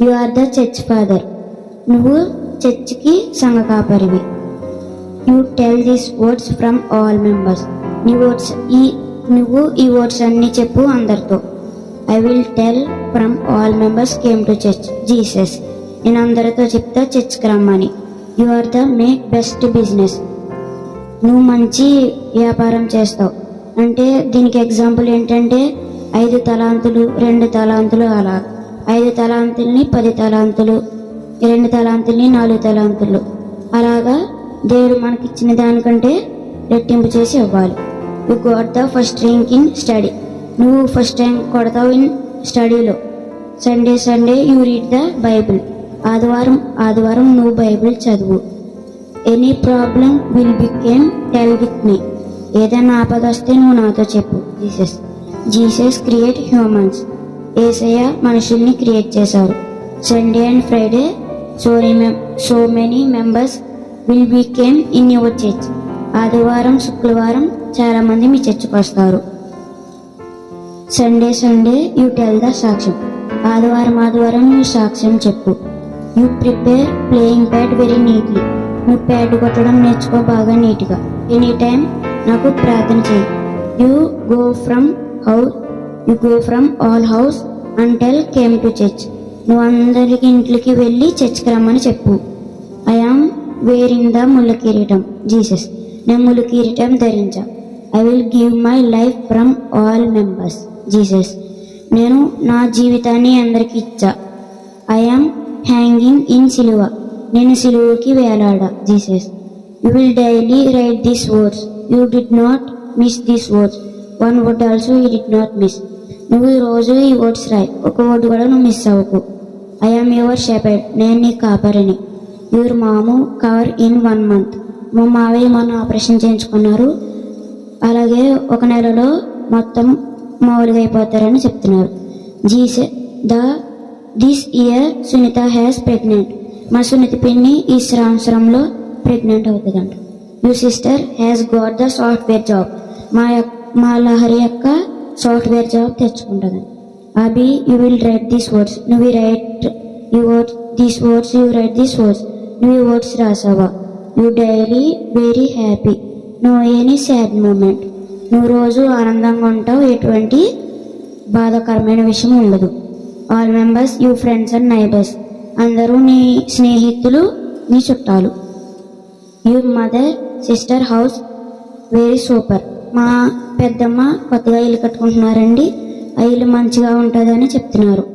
You are the church father. నువ్వు చర్చికి సంఘ కాపరివి. You tell these words from all members. నువ్వు ఈ వర్డ్స్ అన్ని చెప్పు అందరితో. I will tell from all members came to church Jesus. నేను అందరితో చెప్తా చర్చ్కి రమ్మని. You are the make best business. నువ్వు మంచి వ్యాపారం చేస్తావు. అంటే దీనికి ఎగ్జాంపుల్ ఏంటంటే 5 తలాంతులు 2 తలాంతులు అలా 5 తలాంతుల్ని 10 తలాంతులు, 2 తలాంతుల్ని 4 తలాంతులు అలాగా దేవుడు మనకిచ్చిన దానికంటే రెట్టింపు చేసి ఇవ్వాలి. You got the first rank in study. నువ్వు ఫస్ట్ ర్యాంక్ కొడతావు ఇన్ స్టడీలో. Sunday you read the Bible. ఆదివారం నువ్వు బైబిల్ చదువు. Any problem will became tell with me. ఏదైనా ఆపద వస్తే నువ్వు నాతో చెప్పు. Jesus create humans. యేసయ్య మనుషుల్ని క్రియేట్ చేశారు. Sunday and Friday so many members will became in your church. ఆదివారం శుక్రవారం చాలా మంది మీ చర్చికి వస్తారు. సండే యూ టెల్ ద సాక్ష్యం. ఆదివారం నువ్వు సాక్ష్యం చెప్పు. You prepare playing pad very neatly. నువ్వు ప్యాడ్ కొట్టడం నేర్చుకో బాగా నీట్గా. ఎనీ టైం నాకు ప్రార్థన చేయి. You go from all house until came to church. నువ్వు అందరికి ఇంట్లోకి వెళ్ళి చర్చ్కి రమ్మని చెప్పు. ఐ ఆమ్ వేరింగ్ ద ముళ్ళ కిరీటం. జీసస్. నేను ముళ్ళ కిరీటం ధరించా. I will give my life from all members. Jesus. నేను నా జీవితాన్ని అందరికి ఇచ్చా. ఐ ఆమ్ హ్యాంగింగ్ ఇన్ సిలువ. నేను సిలువకి వేలాడా. Jesus. You will daily write these words. You did not miss these words. One word also you did not miss. నువ్వు రోజు ఈ వర్డ్స్ రాయి. ఒక వర్డ్ కూడా నువ్వు మిస్ అవ్వకు. I am your shepherd. నేను నీ కాపరిని. యువర్ మాము కవర్ ఇన్ 1 month. మా మావయ్య మొన్న ఆపరేషన్ చేయించుకున్నారు. అలాగే 1 నెలలో మొత్తం మామూలుగా అయిపోతారని చెప్తున్నారు. This year Sunitha has pregnant. మా సునీత పిన్ని ఈ సంవత్సరంలో ప్రెగ్నెంట్ అవుతుందంట. You sister has got the software job. మా లహరి యొక్క సాఫ్ట్వేర్ జాబ్ తెచ్చుకుంటుంది. Abhi you will write these words. నువ్వు write these words. You write these words. నువ్వు ఈ వర్డ్స్ రాసావా. You daily very happy. No any sad moment. నువ్వు రోజు ఆనందంగా ఉంటావు. ఎటువంటి బాధాకరమైన విషయం ఉండదు. All members you friends and neighbours. అందరూ నీ స్నేహితులు, నీ చుట్టాలు. You mother sister house very super. మా పెద్దమ్మ కొత్తగా ఇల్లు కట్టుకుంటున్నారండి. ఆ ఇల్లు మంచిగా ఉంటుందని చెప్తున్నారు.